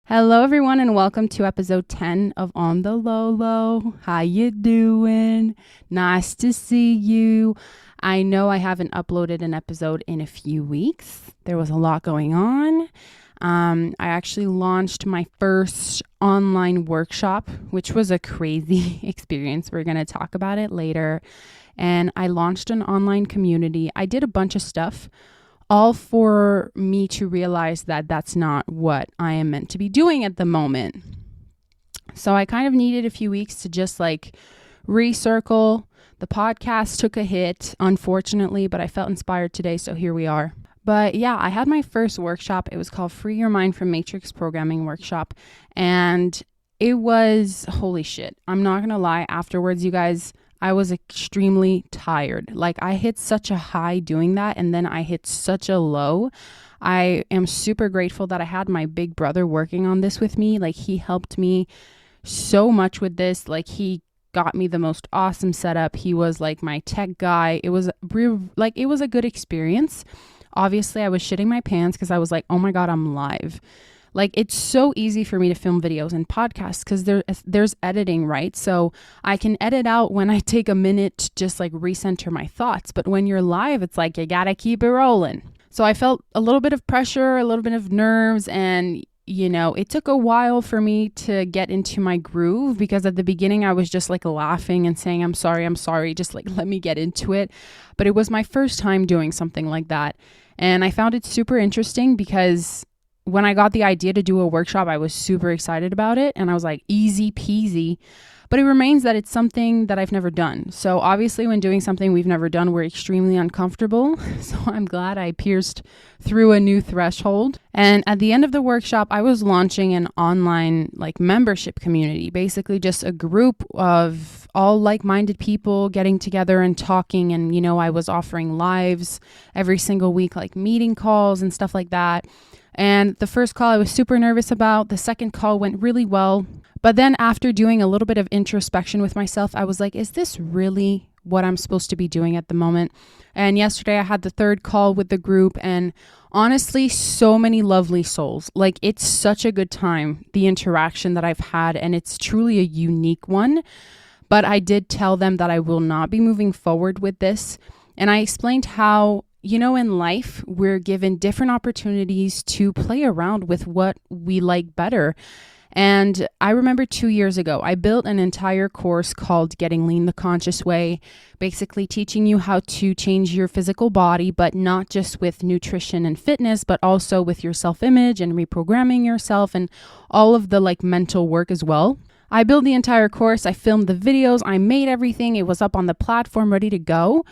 Hello, everyone, and welcome to episode 10 of On the Laulau. How you doing? Nice to see you. I know I haven't uploaded an episode in a few weeks. There was a lot going on. I actually launched my first online workshop, which was a crazy experience. We're going to talk about it later. And I launched an online community. I did a bunch of stuff, all for me to realize that that's not what I am meant to be doing at the moment. So I kind of needed a few weeks to just recircle. The podcast took a hit, unfortunately, but I felt inspired today, so here we are. But yeah, I had my first workshop. It was called Free Your Mind from Matrix Programming Workshop. And it was, holy shit. I'm not going to lie. Afterwards, you guys, I was extremely tired. I hit such a high doing that, and then I hit such a low. I am super grateful that I had my big brother working on this with me. He helped me so much with this. He got me the most awesome setup. He was my tech guy. It was it was a good experience. Obviously, I was shitting my pants because I was oh my God, I'm live. It's so easy for me to film videos and podcasts because there's editing, right? So I can edit out when I take a minute to just recenter my thoughts. But when you're live, it's you gotta keep it rolling. So I felt a little bit of pressure, a little bit of nerves, and it took a while for me to get into my groove because at the beginning I was just laughing and saying, I'm sorry, just let me get into it. But it was my first time doing something like that. And I found it super interesting because when I got the idea to do a workshop, I was super excited about it. And I was easy peasy. But it remains that it's something that I've never done. So obviously when doing something we've never done, we're extremely uncomfortable. So I'm glad I pierced through a new threshold. And at the end of the workshop, I was launching an online membership community, basically just a group of all like-minded people getting together and talking. And, I was offering lives every single week, meeting calls and stuff like that. And the first call I was super nervous about. The second call went really well. But then after doing a little bit of introspection with myself, I was is this really what I'm supposed to be doing at the moment? And yesterday I had the third call with the group, and honestly, so many lovely souls. It's such a good time, the interaction that I've had, and it's truly a unique one. But I did tell them that I will not be moving forward with this. And I explained how in life, we're given different opportunities to play around with what we like better. And I remember 2 years ago, I built an entire course called Getting Lean the Conscious Way, basically teaching you how to change your physical body, but not just with nutrition and fitness, but also with your self-image and reprogramming yourself and all of the mental work as well. I built the entire course. I filmed the videos. I made everything. It was up on the platform ready to go.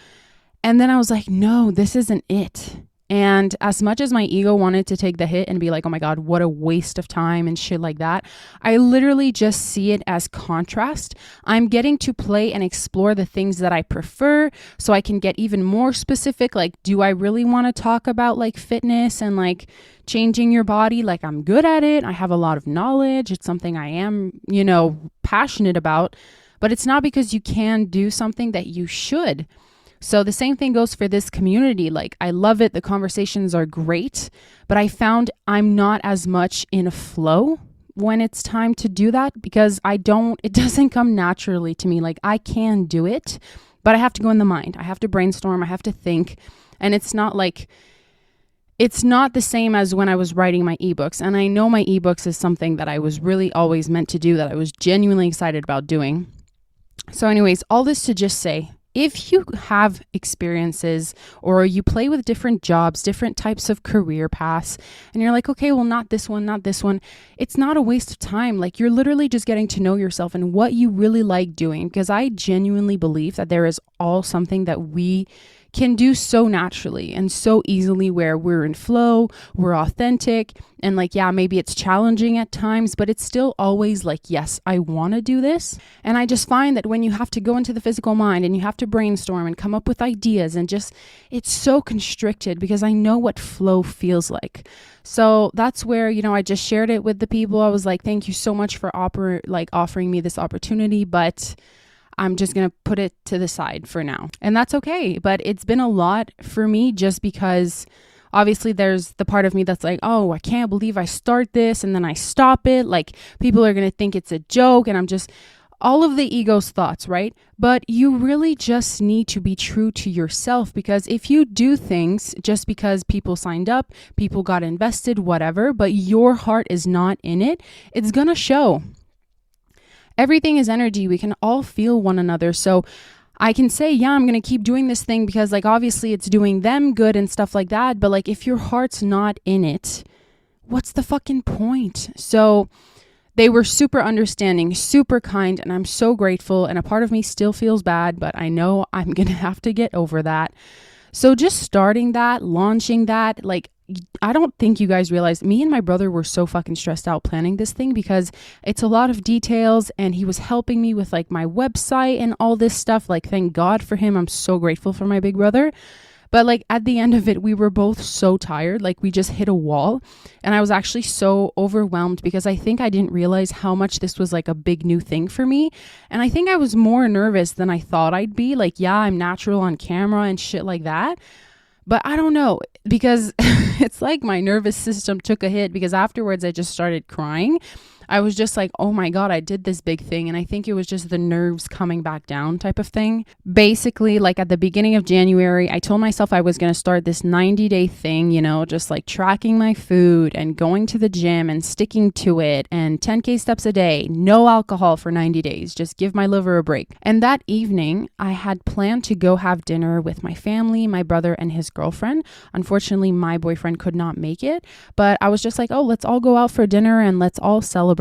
And then I was no, this isn't it. And as much as my ego wanted to take the hit and be oh my God, what a waste of time and shit like that, I literally just see it as contrast. I'm getting to play and explore the things that I prefer so I can get even more specific. Do I really want to talk about fitness and changing your body? I'm good at it. I have a lot of knowledge. It's something I am, passionate about, but it's not because you can do something that you should. So the same thing goes for this community. I love it. The conversations are great, but I found I'm not as much in a flow when it's time to do that because it doesn't come naturally to me. I can do it, but I have to go in the mind. I have to brainstorm. I have to think. And it's not the same as when I was writing my ebooks. And I know my ebooks is something that I was really always meant to do, that I was genuinely excited about doing. So anyways, all this to just say, if you have experiences or you play with different jobs, different types of career paths, and you're okay, well, not this one, it's not a waste of time. You're literally just getting to know yourself and what you really like doing. Because I genuinely believe that there is all something that we can do so naturally and so easily where we're in flow, we're authentic, and yeah, maybe it's challenging at times, but it's still always yes, I want to do this. And I just find that when you have to go into the physical mind and you have to brainstorm and come up with ideas and it's so constricted because I know what flow feels like. So that's where, I just shared it with the people. I was thank you so much for offering me this opportunity, but I'm just going to put it to the side for now. And that's okay. But it's been a lot for me just because obviously there's the part of me that's like, oh, I can't believe I start this and then I stop it. Like people are going to think it's a joke, and I'm just all of the ego's thoughts, right? But you really just need to be true to yourself, because if you do things just because people signed up, people got invested, whatever, but your heart is not in it, it's going to show. Everything is energy. We can all feel one another. So I can say, yeah, I'm going to keep doing this thing because like obviously it's doing them good and stuff like that. But like if your heart's not in it, what's the fucking point? So they were super understanding, super kind, and I'm so grateful. And a part of me still feels bad, but I know I'm going to have to get over that. So just starting that, launching that, like, I don't think you guys realize, me and my brother were so fucking stressed out planning this thing because it's a lot of details, and he was helping me with like my website and all this stuff. Like, thank God for him. I'm so grateful for my big brother. But like at the end of it, we were both so tired, like we just hit a wall. And I was actually so overwhelmed because I think I didn't realize how much this was like a big new thing for me. And I think I was more nervous than I thought I'd be. Like, yeah, I'm natural on camera and shit like that. But I don't know, because it's like my nervous system took a hit, because afterwards I just started crying. I was just like, oh my God, I did this big thing. And I think it was just the nerves coming back down type of thing. Basically, like at the beginning of January, I told myself I was going to start this 90-day thing, you know, just like tracking my food and going to the gym and sticking to it, and 10K steps a day, no alcohol for 90 days, just give my liver a break. And that evening, I had planned to go have dinner with my family, my brother and his girlfriend. Unfortunately, my boyfriend could not make it, but I was just like, oh, let's all go out for dinner and let's all celebrate.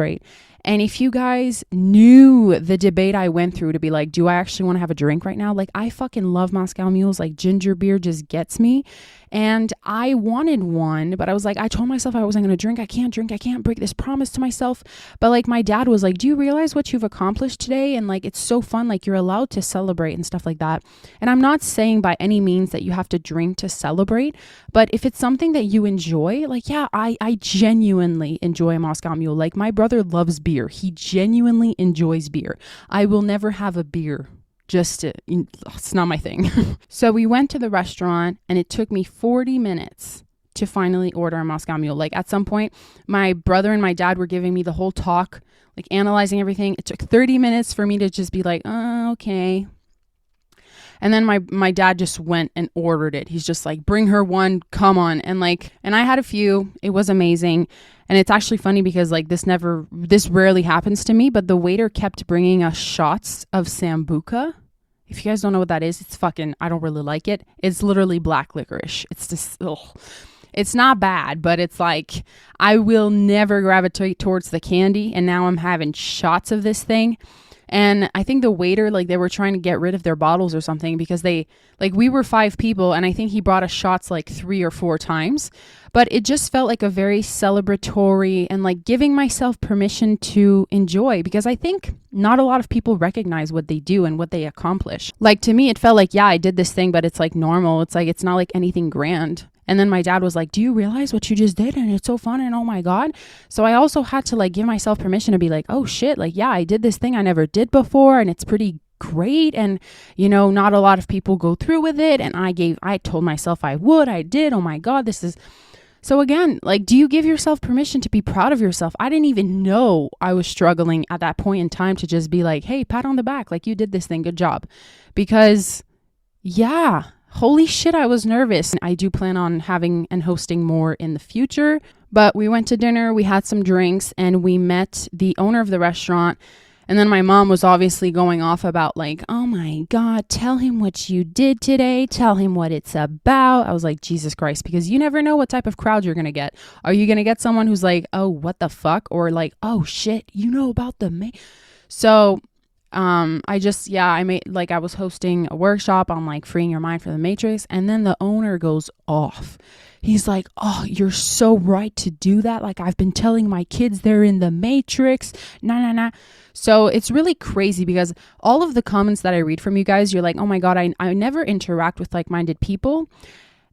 And if you guys knew the debate I went through to be like, do I actually want to have a drink right now? Like, I fucking love Moscow mules. Like, ginger beer just gets me. And I wanted one, but I was like, I told myself I wasn't going to drink. I can't break this promise to myself. But like my dad was like, do you realize what you've accomplished today? And like, it's so fun. Like, you're allowed to celebrate and stuff like that. And I'm not saying by any means that you have to drink to celebrate, but if it's something that you enjoy, like, yeah, I genuinely enjoy a Moscow mule. Like, my brother loves beer. He genuinely enjoys beer. I will never have a beer. It's not my thing. So we went to the restaurant, and it took me 40 minutes to finally order a Moscow mule. Like, at some point, my brother and my dad were giving me the whole talk, like analyzing everything. It took 30 minutes for me to just be like, okay. And then my dad just went and ordered it. He's just like, bring her one, come on. And I had a few. It was amazing. And it's actually funny because like this rarely happens to me, but the waiter kept bringing us shots of Sambuca. If you guys don't know what that is, it's I don't really like it. It's literally black licorice. It's just, it's not bad, but it's like, I will never gravitate towards the candy. And now I'm having shots of this thing. And I think the waiter, like, they were trying to get rid of their bottles or something, because we were 5 people, and I think he brought us shots like 3 or 4 times. But it just felt like a very celebratory and like giving myself permission to enjoy, because I think not a lot of people recognize what they do and what they accomplish. Like, to me, it felt like, yeah, I did this thing, but it's like normal. It's like, it's not like anything grand. And then my dad was like, do you realize what you just did? And it's so fun. And oh my God. So I also had to like give myself permission to be like, oh shit, like, yeah, I did this thing I never did before. And it's pretty great. And, you know, not a lot of people go through with it. And I told myself I would, I did. Oh my God, this is. So again, like, do you give yourself permission to be proud of yourself? I didn't even know I was struggling at that point in time to just be like, hey, pat on the back. Like, you did this thing. Good job. Because yeah. Holy shit, I was nervous. I do plan on having and hosting more in the future. But we went to dinner, we had some drinks, and we met the owner of the restaurant. And then my mom was obviously going off about like, oh my God, tell him what you did today. Tell him what it's about. I was like, Jesus Christ, because you never know what type of crowd you're going to get. Are you going to get someone who's like, oh, what the fuck? Or like, oh shit, you know about So I was hosting a workshop on like freeing your mind from the matrix. And then the owner goes off. He's like, oh, you're so right to do that. Like, I've been telling my kids they're in the matrix. Nah. So it's really crazy, because all of the comments that I read from you guys, you're like, oh my God, I never interact with like-minded people.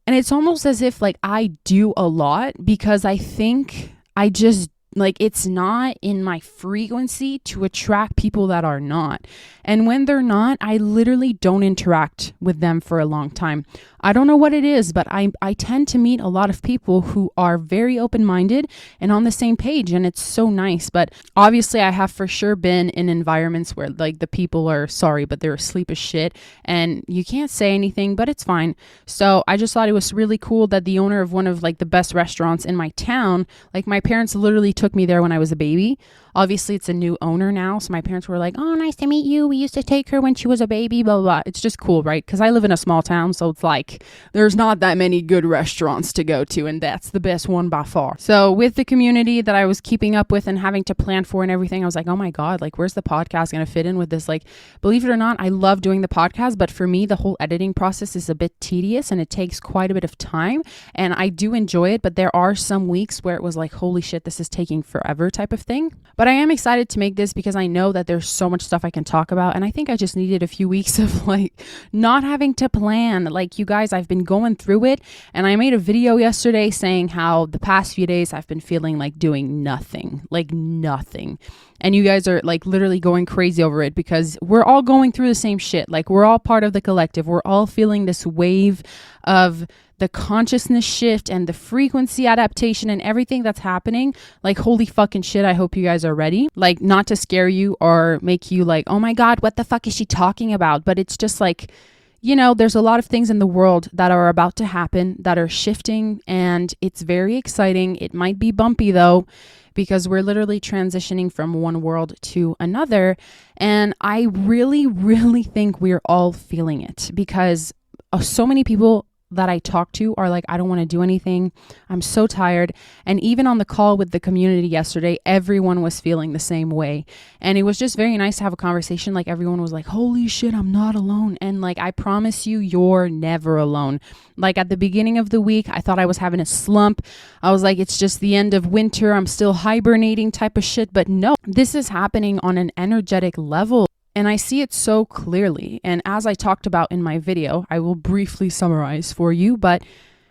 And it's almost as if like I do a lot, because I think I just Like, it's not in my frequency to attract people that are not. And when they're not, I literally don't interact with them for a long time. I don't know what it is, but I tend to meet a lot of people who are very open-minded and on the same page, and it's so nice. But obviously I have for sure been in environments where like the people are sorry, but they're asleep as shit and you can't say anything, but it's fine. So I just thought it was really cool that the owner of one of like the best restaurants in my town, like my parents literally took me there when I was a baby. Obviously, it's a new owner now. So my parents were like, oh, nice to meet you. We used to take her when she was a baby, blah, blah, blah. It's just cool, right? Because I live in a small town. So it's like there's not that many good restaurants to go to. And that's the best one by far. So with the community that I was keeping up with and having to plan for and everything, I was like, oh my God, like where's the podcast going to fit in with this? Like, believe it or not, I love doing the podcast. But for me, the whole editing process is a bit tedious and it takes quite a bit of time. And I do enjoy it. But there are some weeks where it was like, holy shit, this is taking forever type of thing. But I am excited to make this because I know that there's so much stuff I can talk about. And I think I just needed a few weeks of like not having to plan. Like, you guys, I've been going through it. And I made a video yesterday saying how the past few days I've been feeling like doing nothing, like nothing. And you guys are like literally going crazy over it because we're all going through the same shit. Like, we're all part of the collective. We're all feeling this wave of the consciousness shift and the frequency adaptation and everything that's happening. Like, holy fucking shit, I hope you guys are ready. Like, not to scare you or make you like, oh my God, what the fuck is she talking about? But it's just like, you know, there's a lot of things in the world that are about to happen that are shifting, and it's very exciting. It might be bumpy though, because we're literally transitioning from one world to another. And I really, really think we're all feeling it because so many people that I talk to are like, I don't want to do anything. I'm so tired. And even on the call with the community yesterday, everyone was feeling the same way. And it was just very nice to have a conversation. Like, everyone was like, holy shit, I'm not alone. And like, I promise you, you're never alone. Like, at the beginning of the week, I thought I was having a slump. I was like, it's just the end of winter. I'm still hibernating type of shit. But no, this is happening on an energetic level. And I see it so clearly. And as I talked about in my video, I will briefly summarize for you, but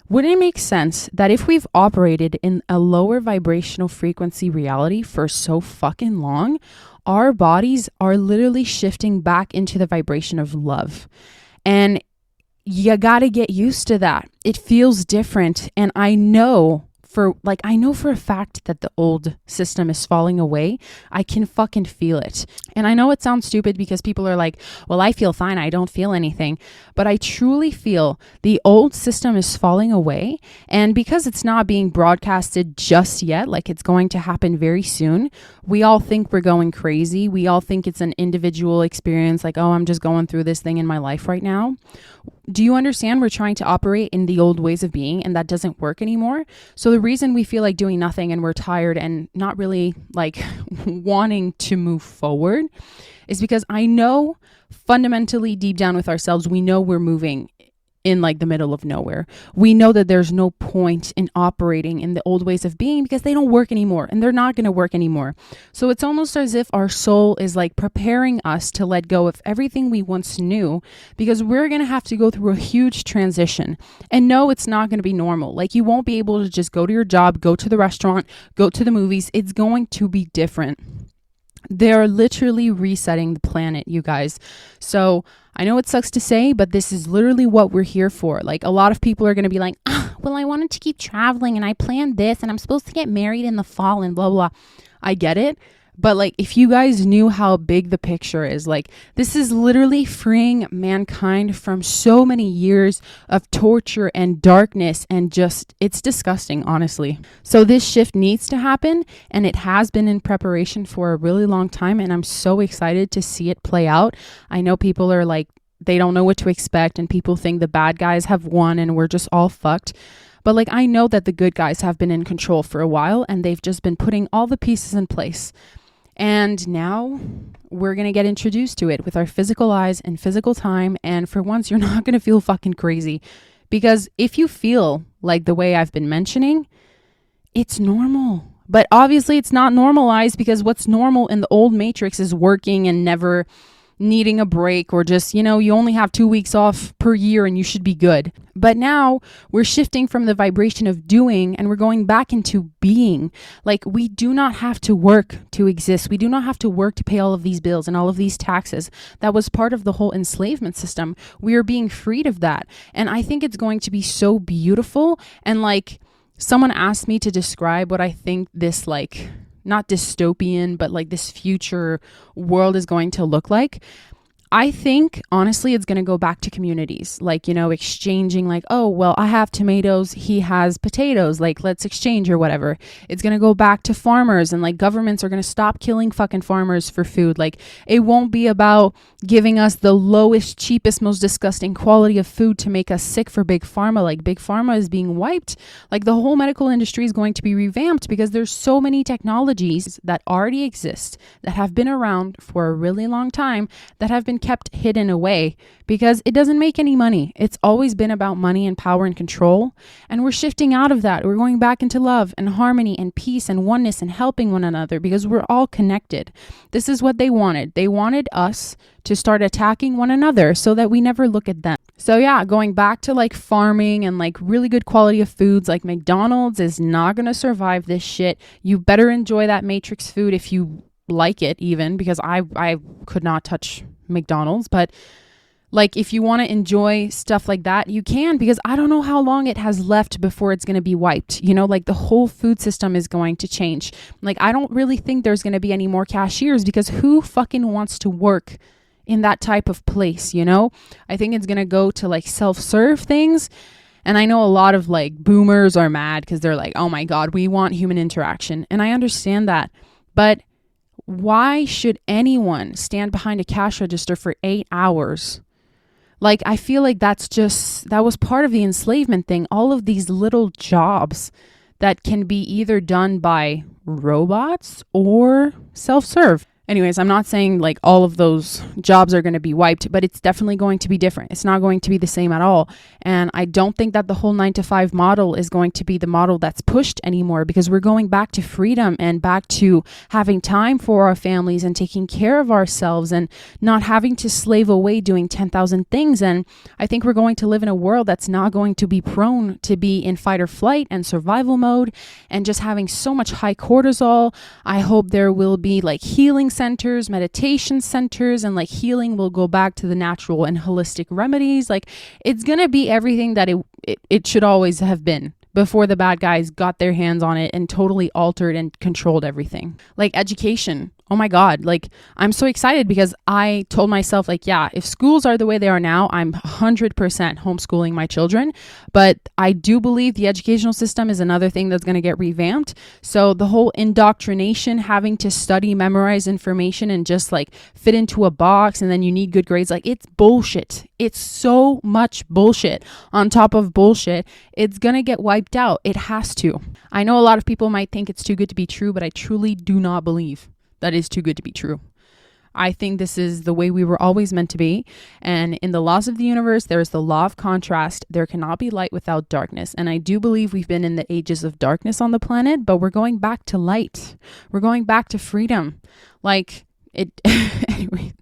wouldn't it make sense that if we've operated in a lower vibrational frequency reality for so fucking long, our bodies are literally shifting back into the vibration of love? And you gotta get used to that. It feels different. And I know for a fact that the old system is falling away. I can fucking feel it. And I know it sounds stupid because people are like, well, I feel fine. I don't feel anything. But I truly feel the old system is falling away. And because it's not being broadcasted just yet, like it's going to happen very soon, we all think we're going crazy. We all think it's an individual experience. Like, oh, I'm just going through this thing in my life right now. Do you understand? We're trying to operate in the old ways of being, and that doesn't work anymore. So the reason we feel like doing nothing and we're tired and not really like wanting to move forward is because I know fundamentally deep down with ourselves, we know we're moving in like the middle of nowhere. We know that there's no point in operating in the old ways of being because they don't work anymore and they're not going to work anymore. So it's almost as if our soul is like preparing us to let go of everything we once knew because we're going to have to go through a huge transition. And no, it's not going to be normal. Like, you won't be able to just go to your job, go to the restaurant, go to the movies. It's going to be different. They're literally resetting the planet, you guys. So I know it sucks to say, but this is literally what we're here for. Like, a lot of people are going to be like, well, I wanted to keep traveling and I planned this and I'm supposed to get married in the fall and blah, blah. I get it. But like, if you guys knew how big the picture is, like, this is literally freeing mankind from so many years of torture and darkness, and just, it's disgusting, honestly. So this shift needs to happen, and it has been in preparation for a really long time, and I'm so excited to see it play out. I know people are like, they don't know what to expect, and people think the bad guys have won and we're just all fucked. But like, I know that the good guys have been in control for a while, and they've just been putting all the pieces in place. And now we're going to get introduced to it with our physical eyes and physical time. And for once, you're not going to feel fucking crazy, because if you feel like the way I've been mentioning, it's normal. But obviously it's not normalized, because what's normal in the old matrix is working and never, needing a break, or just, you only have 2 weeks off per year and you should be good. But now we're shifting from the vibration of doing and we're going back into being. Like, we do not have to work to exist. We do not have to work to pay all of these bills and all of these taxes. That was part of the whole enslavement system. We are being freed of that. And I think it's going to be so beautiful. And like, someone asked me to describe what I think this, like, not dystopian, but like this future world is going to look like. I think, honestly, it's going to go back to communities, like, exchanging, like, oh, well, I have tomatoes, he has potatoes, like, let's exchange or whatever. It's going to go back to farmers, and like governments are going to stop killing fucking farmers for food. Like, it won't be about giving us the lowest, cheapest, most disgusting quality of food to make us sick for big pharma. Like, big pharma is being wiped. Like, the whole medical industry is going to be revamped because there's so many technologies that already exist, that have been around for a really long time, that have been kept hidden away because it doesn't make any money. It's always been about money and power and control. And we're shifting out of that. We're going back into love and harmony and peace and oneness and helping one another because we're all connected. This is what they wanted. They wanted us to start attacking one another so that we never look at them. So yeah, going back to like farming and like really good quality of foods, like McDonald's is not going to survive this shit. You better enjoy that Matrix food if you like it, even, because I could not touch McDonald's. But like, if you want to enjoy stuff like that, you can, because I don't know how long it has left before it's going to be wiped. Like, the whole food system is going to change. Like, I don't really think there's going to be any more cashiers, because who fucking wants to work in that type of place? I think it's going to go to like self-serve things. And I know a lot of like boomers are mad because they're like, oh my God, we want human interaction. And I understand that. But why should anyone stand behind a cash register for 8 hours? Like, I feel like that was part of the enslavement thing. All of these little jobs that can be either done by robots or self-serve. Anyways, I'm not saying like all of those jobs are going to be wiped, but it's definitely going to be different. It's not going to be the same at all. And I don't think that the whole 9-to-5 model is going to be the model that's pushed anymore, because we're going back to freedom and back to having time for our families and taking care of ourselves and not having to slave away doing 10,000 things. And I think we're going to live in a world that's not going to be prone to be in fight or flight and survival mode and just having so much high cortisol. I hope there will be like healing centers, meditation centers, and like healing will go back to the natural and holistic remedies. Like, it's gonna be everything that it should always have been before the bad guys got their hands on it and totally altered and controlled everything. Like, education. Oh my God. Like, I'm so excited because I told myself, like, yeah, if schools are the way they are now, I'm 100% homeschooling my children. But I do believe the educational system is another thing that's going to get revamped. So the whole indoctrination, having to study, memorize information and just like fit into a box and then you need good grades, like, it's bullshit. It's so much bullshit on top of bullshit. It's going to get wiped out. It has to. I know a lot of people might think it's too good to be true, but I truly do not believe that is too good to be true. I think this is the way we were always meant to be. And in the laws of the universe, there is the law of contrast. There cannot be light without darkness. And I do believe we've been in the ages of darkness on the planet, but we're going back to light. We're going back to freedom. Like, it anyway.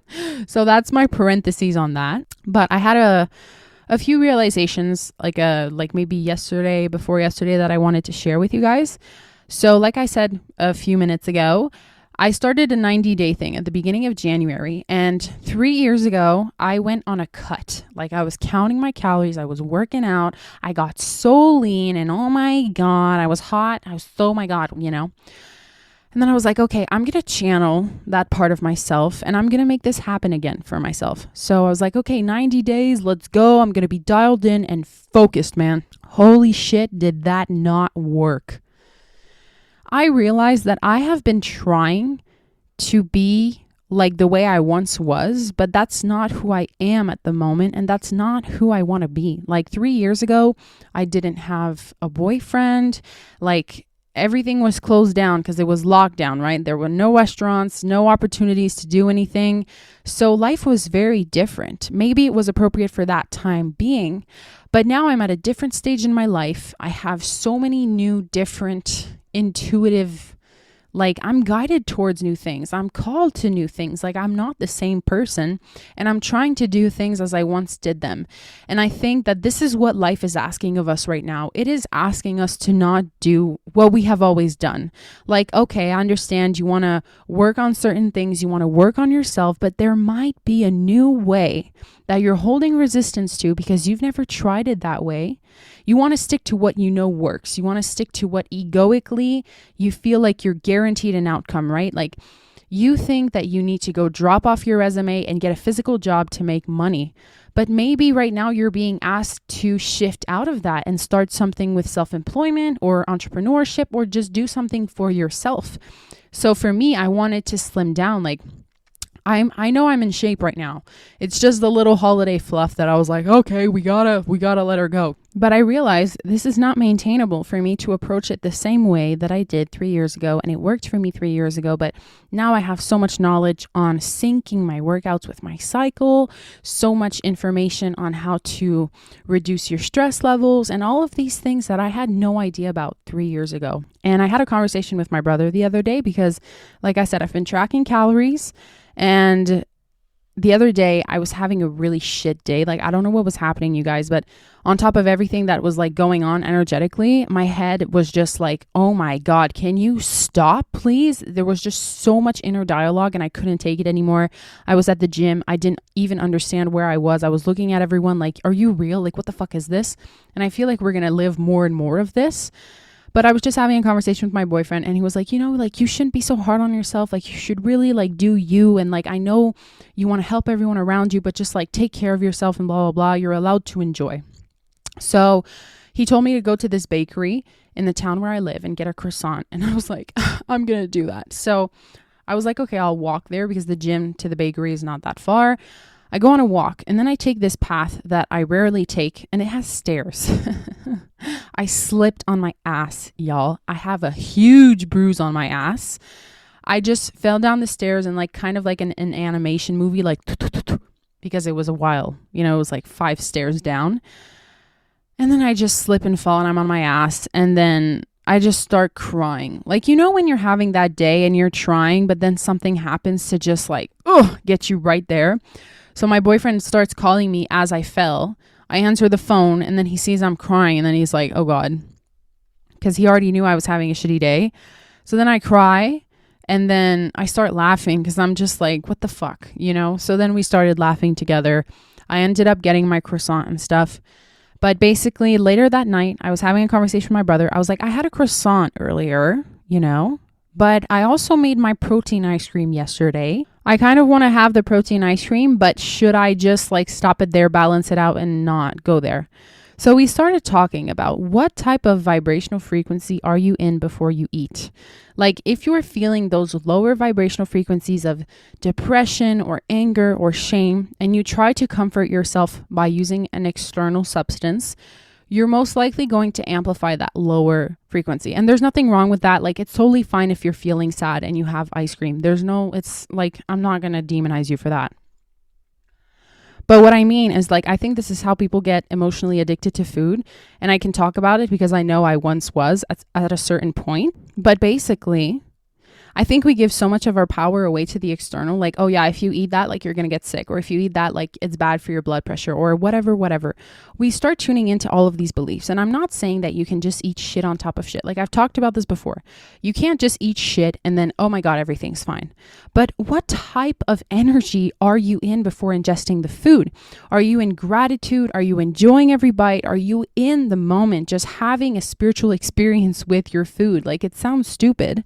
So that's my parentheses on that. But I had a few realizations, like maybe before yesterday, that I wanted to share with you guys. So like I said a few minutes ago, I started a 90-day thing at the beginning of January, and 3 years ago, I went on a cut. Like, I was counting my calories, I was working out, I got so lean, and oh my God, I was hot, oh my God, And then I was like, okay, I'm going to channel that part of myself, and I'm going to make this happen again for myself. So I was like, okay, 90 days, let's go. I'm going to be dialed in and focused, man. Holy shit, did that not work? I realized that I have been trying to be like the way I once was, but that's not who I am at the moment, and that's not who I want to be. Like 3 years ago, I didn't have a boyfriend. Like, everything was closed down because it was lockdown, right? There were no restaurants, no opportunities to do anything. So life was very different. Maybe it was appropriate for that time being, but now I'm at a different stage in my life. I have so many new, different, intuitive Like, I'm guided towards new things. I'm called to new things. Like, I'm not the same person, and I'm trying to do things as I once did them. And I think that this is what life is asking of us right now. It is asking us to not do what we have always done. Like, okay, I understand you want to work on certain things, you want to work on yourself, but there might be a new way that you're holding resistance to because you've never tried it that way. You want to stick to what you know works. You want to stick to what egoically you feel like you're guaranteed an outcome, right? Like, you think that you need to go drop off your resume and get a physical job to make money. But maybe right now you're being asked to shift out of that and start something with self-employment or entrepreneurship, or just do something for yourself. So for me, I wanted to slim down. Like, I know I'm in shape right now. It's just the little holiday fluff that I was like, okay, we gotta let her go. But I realized this is not maintainable for me to approach it the same way that I did 3 years ago. And it worked for me 3 years ago. But now I have so much knowledge on syncing my workouts with my cycle, so much information on how to reduce your stress levels, and all of these things that I had no idea about 3 years ago. And I had a conversation with my brother the other day because, like I said, I've been tracking calories. And the other day I was having a really shit day. Like, I don't know what was happening, you guys, but on top of everything that was like going on energetically, my head was just like, oh my God, can you stop, please? There was just so much inner dialogue and I couldn't take it anymore. I was at the gym. I didn't even understand where I was. I was looking at everyone like, are you real? Like, what the fuck is this? And I feel like we're going to live more and more of this. But I was just having a conversation with my boyfriend and he was like, like, you shouldn't be so hard on yourself. Like, you should really like do you. And like, I know you want to help everyone around you, but just like take care of yourself and blah, blah, blah. You're allowed to enjoy. So he told me to go to this bakery in the town where I live and get a croissant. And I was like, I'm going to do that. So I was like, okay, I'll walk there because the gym to the bakery is not that far. I go on a walk and then I take this path that I rarely take and it has stairs. I slipped on my ass, y'all. I have a huge bruise on my ass. I just fell down the stairs and like kind of like an animation movie, like because it was a while, it was like 5 stairs down. And then I just slip and fall and I'm on my ass. And then I just start crying. Like, when you're having that day and you're trying, but then something happens to just like, get you right there. So my boyfriend starts calling me as I fell. I answer the phone and then he sees I'm crying and then he's like, oh God, because he already knew I was having a shitty day. So then I cry and then I start laughing because I'm just like, what the fuck, So then we started laughing together. I ended up getting my croissant and stuff. But basically later that night, I was having a conversation with my brother. I was like, I had a croissant earlier, but I also made my protein ice cream yesterday. I kind of want to have the protein ice cream, but should I just like stop it there, balance it out and not go there? So we started talking about what type of vibrational frequency are you in before you eat? Like, if you're feeling those lower vibrational frequencies of depression or anger or shame, and you try to comfort yourself by using an external substance, you're most likely going to amplify that lower frequency. And there's nothing wrong with that. Like, it's totally fine if you're feeling sad and you have ice cream. It's like, I'm not going to demonize you for that. But what I mean is, like, I think this is how people get emotionally addicted to food. And I can talk about it because I know I once was at a certain point. But basically, I think we give so much of our power away to the external. Like, oh yeah, if you eat that, like, you're going to get sick. Or if you eat that, like, it's bad for your blood pressure or whatever. We start tuning into all of these beliefs. And I'm not saying that you can just eat shit on top of shit. Like, I've talked about this before. You can't just eat shit and then, oh my God, everything's fine. But what type of energy are you in before ingesting the food? Are you in gratitude? Are you enjoying every bite? Are you in the moment, just having a spiritual experience with your food? Like, it sounds stupid,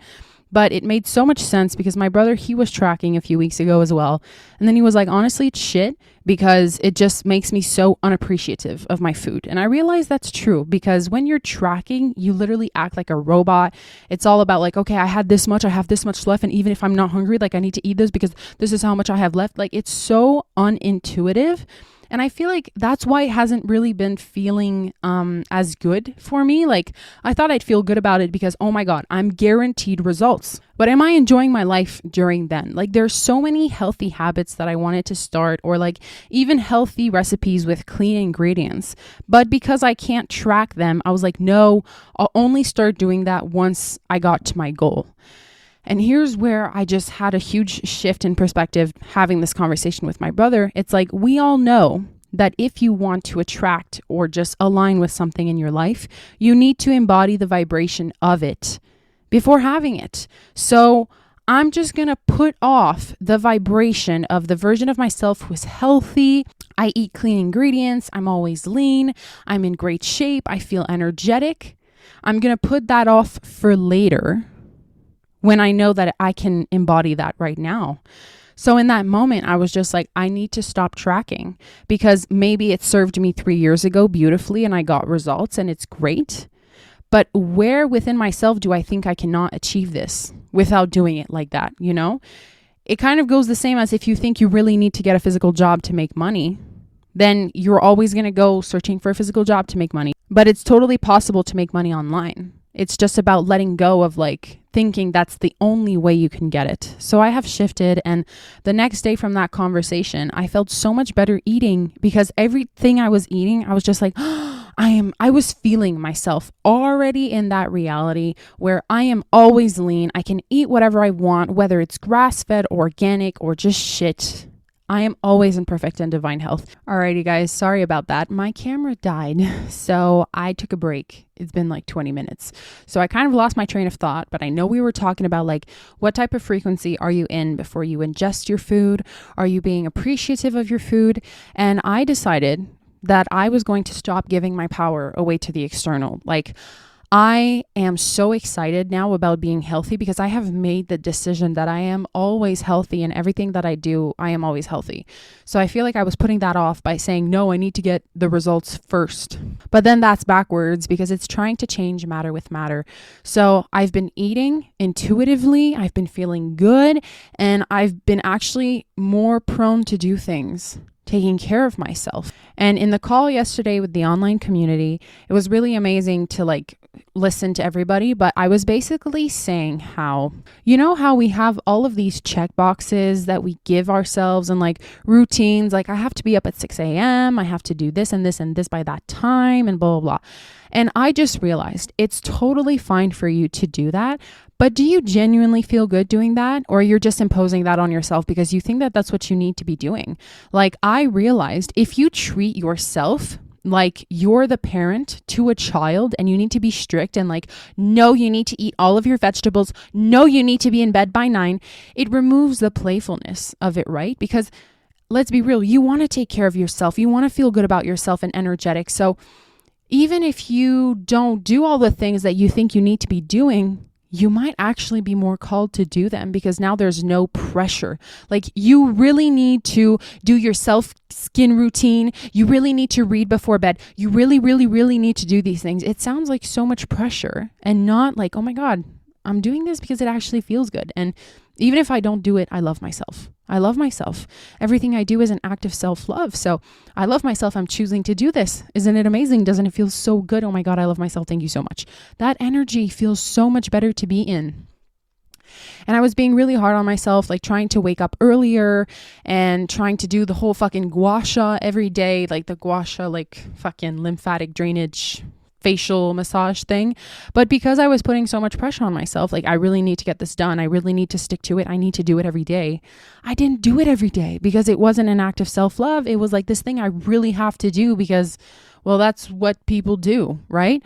but it made so much sense because my brother, he was tracking a few weeks ago as well. And then he was like, honestly, it's shit because it just makes me so unappreciative of my food. And I realized that's true because when you're tracking, you literally act like a robot. It's all about like, okay, I had this much, I have this much left. And even if I'm not hungry, like, I need to eat this because this is how much I have left. Like, it's so unintuitive. And I feel like that's why it hasn't really been feeling as good for me. Like, I thought I'd feel good about it because, oh my God, I'm guaranteed results. But am I enjoying my life during then? Like, there's so many healthy habits that I wanted to start, or like even healthy recipes with clean ingredients. But because I can't track them, I was like, no, I'll only start doing that once I got to my goal. And here's where I just had a huge shift in perspective having this conversation with my brother. It's like, we all know that if you want to attract or just align with something in your life, you need to embody the vibration of it before having it. So I'm just going to put off the vibration of the version of myself who's healthy. I eat clean ingredients. I'm always lean. I'm in great shape. I feel energetic. I'm going to put that off for later when I know that I can embody that right now. So in that moment, I was just like, I need to stop tracking, because maybe it served me 3 years ago beautifully and I got results and it's great. But where within myself do I think I cannot achieve this without doing it like that? You know, it kind of goes the same as if you think you really need to get a physical job to make money, then you're always going to go searching for a physical job to make money. But it's totally possible to make money online. It's just about letting go of like thinking that's the only way you can get it. So I have shifted, and the next day from that conversation, I felt so much better eating, because everything I was eating, I was just like, I was feeling myself already in that reality where I am always lean. I can eat whatever I want, whether it's grass-fed, organic, or just shit. I am always in perfect and divine health. Alrighty guys, sorry about that. My camera died, so I took a break. It's been like 20 minutes. So I kind of lost my train of thought, but I know we were talking about like, what type of frequency are you in before you ingest your food? Are you being appreciative of your food? And I decided that I was going to stop giving my power away to the external. Like, I am so excited now about being healthy, because I have made the decision that I am always healthy, and everything that I do, I am always healthy. So I feel like I was putting that off by saying, no, I need to get the results first. But then that's backwards, because it's trying to change matter with matter. So I've been eating intuitively, I've been feeling good, and I've been actually more prone to do things, taking care of myself. And in the call yesterday with the online community, it was really amazing to like listen to everybody, but I was basically saying how, you know how we have all of these check boxes that we give ourselves and like routines, like I have to be up at 6 a.m., I have to do this and this and this by that time and blah, blah, blah. And I just realized it's totally fine for you to do that. But do you genuinely feel good doing that? Or you're just imposing that on yourself because you think that that's what you need to be doing? Like, I realized if you treat yourself like you're the parent to a child and you need to be strict and like, no, you need to eat all of your vegetables. No, you need to be in bed by 9. It removes the playfulness of it, right? Because let's be real, you want to take care of yourself. You want to feel good about yourself and energetic. So even if you don't do all the things that you think you need to be doing, you might actually be more called to do them because now there's no pressure. Like, you really need to do your self-skin routine. You really need to read before bed. You really, really, really need to do these things. It sounds like so much pressure and not like, oh my God, I'm doing this because it actually feels good. And even if I don't do it, I love myself. I love myself. Everything I do is an act of self-love. So I love myself. I'm choosing to do this. Isn't it amazing? Doesn't it feel so good? Oh my God, I love myself. Thank you so much. That energy feels so much better to be in. And I was being really hard on myself, like trying to wake up earlier and trying to do the whole fucking gua sha every day, like the gua sha, like fucking lymphatic drainage facial massage thing. But because I was putting so much pressure on myself, like I really need to get this done, I really need to stick to it, I need to do it every day, I didn't do it every day because it wasn't an act of self-love. It was like this thing I really have to do because, well, that's what people do, right?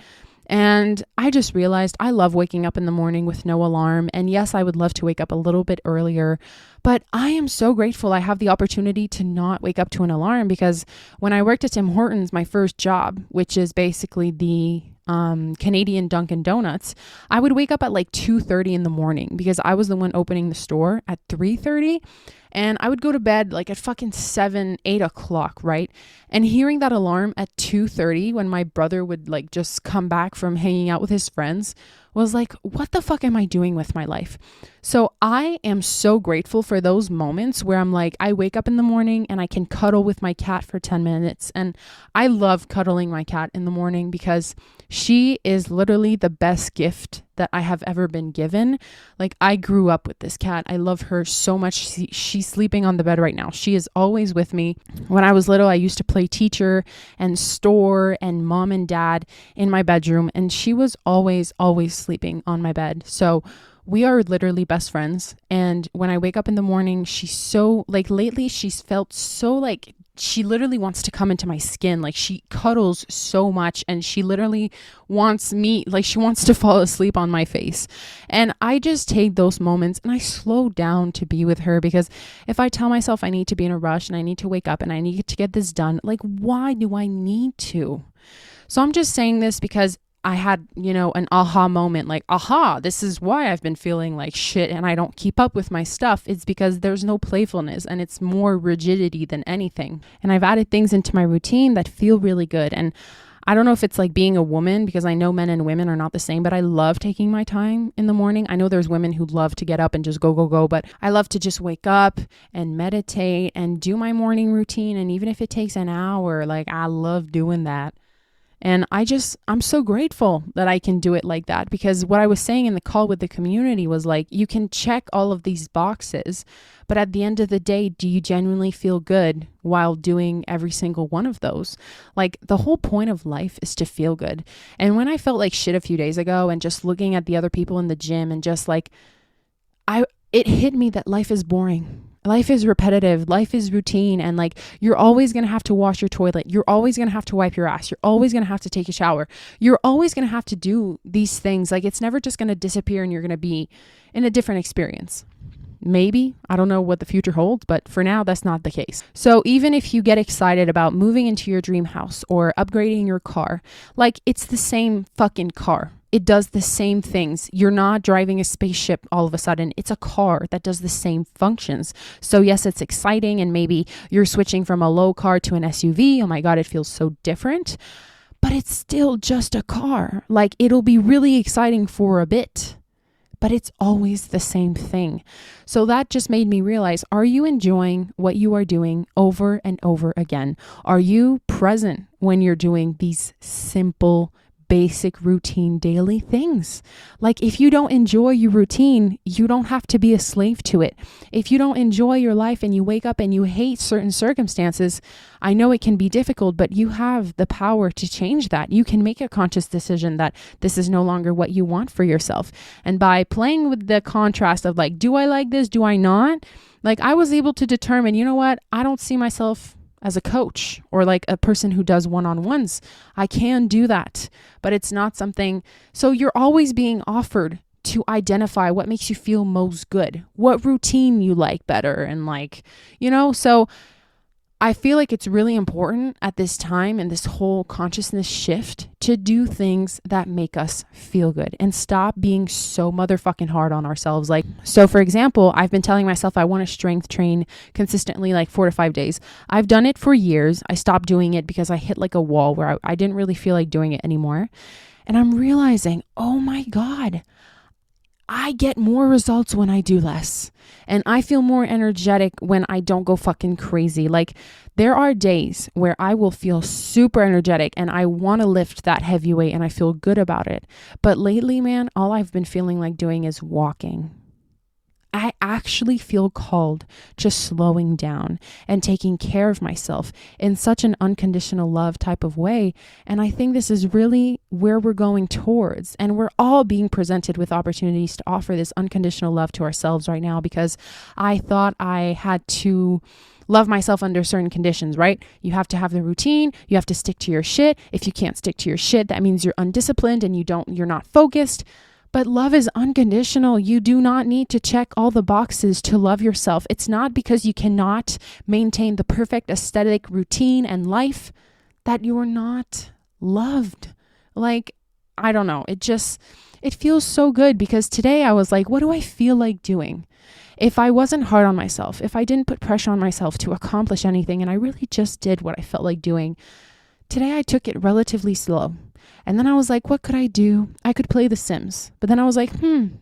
And I just realized I love waking up in the morning with no alarm. And yes, I would love to wake up a little bit earlier, but I am so grateful I have the opportunity to not wake up to an alarm, because when I worked at Tim Hortons, my first job, which is basically the Canadian Dunkin' Donuts, I would wake up at like 2:30 in the morning because I was the one opening the store at 3:30. And I would go to bed like at fucking 7, 8 o'clock, right? And hearing that alarm at 2:30 when my brother would like just come back from hanging out with his friends was like, what the fuck am I doing with my life? So I am so grateful for those moments where I'm like, I wake up in the morning and I can cuddle with my cat for 10 minutes. And I love cuddling my cat in the morning because she is literally the best gift that I have ever been given. Like, I grew up with this cat. I love her so much. She's sleeping on the bed right now. She is always with me. When I was little, I used to play teacher and store and mom and dad in my bedroom, and she was always sleeping on my bed. So We are literally best friends. And when I wake up in the morning, she's so like, lately she's felt so like, she literally wants to come into my skin. Like she cuddles so much and she literally wants me, like she wants to fall asleep on my face. And I just take those moments and I slow down to be with her, because if I tell myself I need to be in a rush and I need to wake up and I need to get this done, like why do I need to? So I'm just saying this because I had, an aha moment, like, aha, this is why I've been feeling like shit and I don't keep up with my stuff. It's because there's no playfulness and it's more rigidity than anything. And I've added things into my routine that feel really good. And I don't know if it's like being a woman, because I know men and women are not the same, but I love taking my time in the morning. I know there's women who love to get up and just go, but I love to just wake up and meditate and do my morning routine. And even if it takes an hour, like I love doing that. And I'm so grateful that I can do it like that, because what I was saying in the call with the community was like, you can check all of these boxes, but at the end of the day, do you genuinely feel good while doing every single one of those? Like the whole point of life is to feel good. And when I felt like shit a few days ago and just looking at the other people in the gym and just like, it hit me that life is boring. Life is repetitive. Life is routine. And like, you're always going to have to wash your toilet. You're always going to have to wipe your ass. You're always going to have to take a shower. You're always going to have to do these things. Like it's never just going to disappear and you're going to be in a different experience. Maybe, I don't know what the future holds, but for now, that's not the case. So even if you get excited about moving into your dream house or upgrading your car, like it's the same fucking car. It does the same things. You're not driving a spaceship all of a sudden. It's a car that does the same functions. So yes, it's exciting. And maybe you're switching from a low car to an SUV. Oh my God, it feels so different. But it's still just a car. Like it'll be really exciting for a bit, but it's always the same thing. So that just made me realize, are you enjoying what you are doing over and over again? Are you present when you're doing these simple, basic routine daily things? Like if you don't enjoy your routine, you don't have to be a slave to it. If you don't enjoy your life and you wake up and you hate certain circumstances, I know it can be difficult, but you have the power to change that. You can make a conscious decision that this is no longer what you want for yourself. And by playing with the contrast of like, do I like this? Do I not? Like I was able to determine, you know what? I don't see myself as a coach or like a person who does one-on-ones. I can do that, but it's not something. So you're always being offered to identify what makes you feel most good, what routine you like better. And like, so I feel like it's really important at this time and this whole consciousness shift to do things that make us feel good and stop being so motherfucking hard on ourselves. Like, so for example, I've been telling myself I want to strength train consistently, like 4 to 5 days. I've done it for years. I stopped doing it because I hit like a wall where I didn't really feel like doing it anymore. And I'm realizing, oh my God, I get more results when I do less. And I feel more energetic when I don't go fucking crazy. Like there are days where I will feel super energetic and I want to lift that heavy weight and I feel good about it. But lately, man, all I've been feeling like doing is walking. I actually feel called to slowing down and taking care of myself in such an unconditional love type of way. And I think this is really where we're going towards. And we're all being presented with opportunities to offer this unconditional love to ourselves right now, because I thought I had to love myself under certain conditions, right? You have to have the routine. You have to stick to your shit. If you can't stick to your shit, that means you're undisciplined and you're not focused. But love is unconditional. You do not need to check all the boxes to love yourself. It's not because you cannot maintain the perfect aesthetic routine and life that you are not loved. Like, I don't know. It feels so good, because today I was like, what do I feel like doing? If I wasn't hard on myself, if I didn't put pressure on myself to accomplish anything, and I really just did what I felt like doing, today I took it relatively slow. And then I was like, what could I do? I could play The Sims. But then I was like,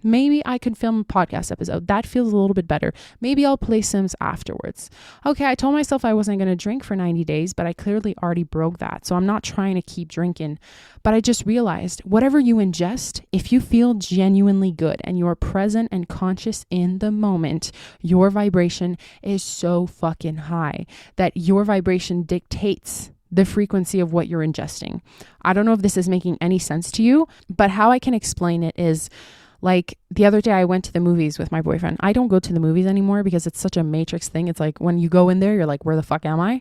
maybe I could film a podcast episode. That feels a little bit better. Maybe I'll play Sims afterwards. Okay, I told myself I wasn't going to drink for 90 days, but I clearly already broke that. So I'm not trying to keep drinking. But I just realized whatever you ingest, if you feel genuinely good and you're present and conscious in the moment, your vibration is so fucking high that your vibration dictates the frequency of what you're ingesting. I don't know if this is making any sense to you, but how I can explain it is Like the other day I went to the movies with my boyfriend. I don't go to the movies anymore because it's such a Matrix thing. It's like when you go in there, you're like, where the fuck am I?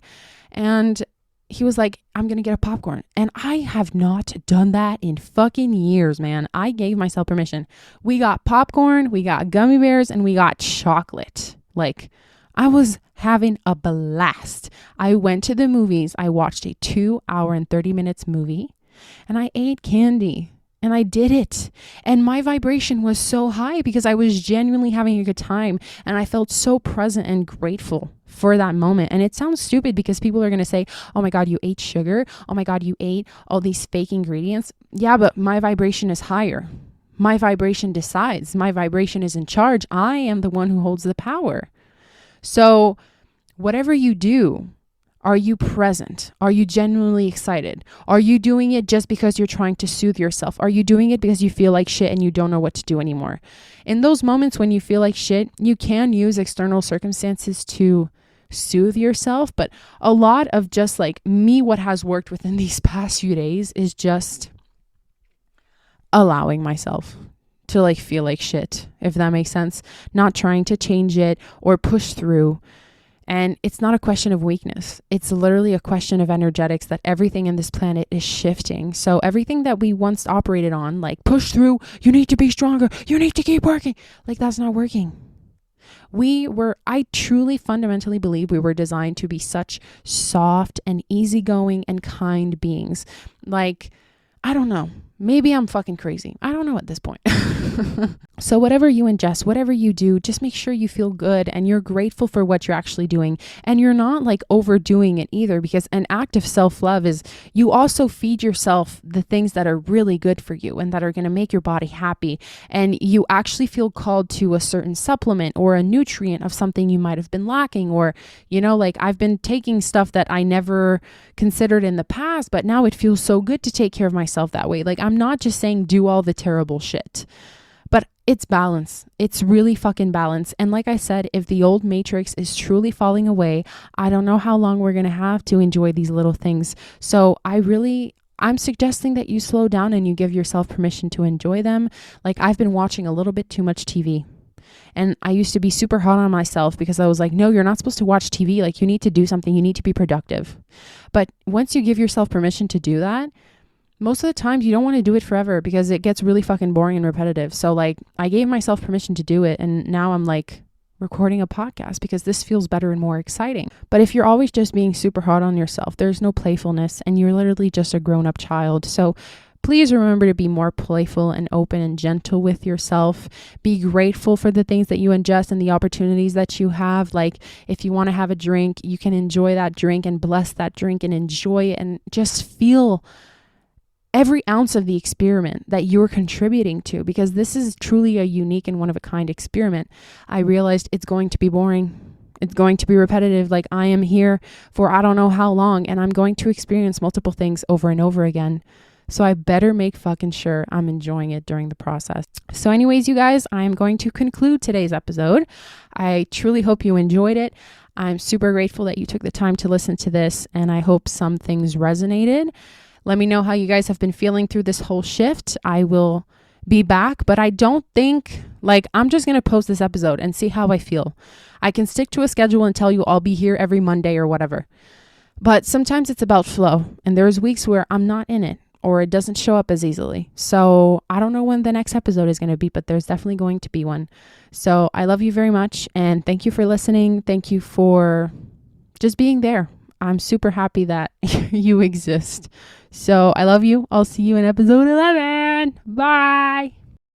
And he was like, I'm going to get a popcorn. And I have not done that in fucking years, man. I gave myself permission. We got popcorn, we got gummy bears, and we got chocolate. Like, I was having a blast. I went to the movies. I watched a 2-hour and 30 minutes movie, and I ate candy. And I did it. And my vibration was so high because I was genuinely having a good time. And I felt so present and grateful for that moment. And it sounds stupid because people are going to say, oh my God, you ate sugar. Oh my God, you ate all these fake ingredients. Yeah, but my vibration is higher. My vibration decides. My vibration is in charge. I am the one who holds the power. So whatever you do, are you present? Are you genuinely excited? Are you doing it just because you're trying to soothe yourself? Are you doing it because you feel like shit and you don't know what to do anymore? In those moments when you feel like shit, you can use external circumstances to soothe yourself. But a lot of just like me, what has worked within these past few days is just allowing myself to like feel like shit, if that makes sense. Not trying to change it or push through. And it's not a question of weakness. It's literally a question of energetics that everything in this planet is shifting. So everything that we once operated on, like push through, you need to be stronger, you need to keep working, like that's not working. I truly fundamentally believe we were designed to be such soft and easygoing and kind beings. Like, I don't know. Maybe I'm fucking crazy. I don't know at this point. So whatever you ingest, whatever you do, just make sure you feel good and you're grateful for what you're actually doing. And you're not like overdoing it either, because an act of self-love is you also feed yourself the things that are really good for you and that are going to make your body happy. And you actually feel called to a certain supplement or a nutrient of something you might have been lacking. Or, you know, like I've been taking stuff that I never considered in the past, but now it feels so good to take care of myself that way. Like I'm not just saying do all the terrible shit, but it's balance. It's really fucking balance. And like I said, if the old matrix is truly falling away, I don't know how long we're going to have to enjoy these little things. So I'm suggesting that you slow down and you give yourself permission to enjoy them. Like I've been watching a little bit too much TV. And I used to be super hard on myself because I was like, no, you're not supposed to watch TV. Like you need to do something. You need to be productive. But once you give yourself permission to do that, most of the times you don't want to do it forever because it gets really fucking boring and repetitive. So like I gave myself permission to do it. And now I'm like recording a podcast because this feels better and more exciting. But if you're always just being super hard on yourself, there's no playfulness and you're literally just a grown-up child. So please remember to be more playful and open and gentle with yourself. Be grateful for the things that you ingest and the opportunities that you have. Like if you want to have a drink, you can enjoy that drink and bless that drink and enjoy it and just feel every ounce of the experiment that you're contributing to, because this is truly a unique and one of a kind experiment. I realized it's going to be boring. It's going to be repetitive. Like I am here for I don't know how long, and I'm going to experience multiple things over and over again. So I better make fucking sure I'm enjoying it during the process. So anyways, you guys, I'm going to conclude today's episode. I truly hope you enjoyed it. I'm super grateful that you took the time to listen to this, and I hope some things resonated. Let me know how you guys have been feeling through this whole shift. I will be back, but I don't think, like, I'm just going to post this episode and see how I feel. I can stick to a schedule and tell you I'll be here every Monday or whatever. But sometimes it's about flow, and there's weeks where I'm not in it or it doesn't show up as easily. So I don't know when the next episode is going to be, but there's definitely going to be one. So I love you very much, and thank you for listening. Thank you for just being there. I'm super happy that you exist. So I love you. I'll see you in episode 11. Bye.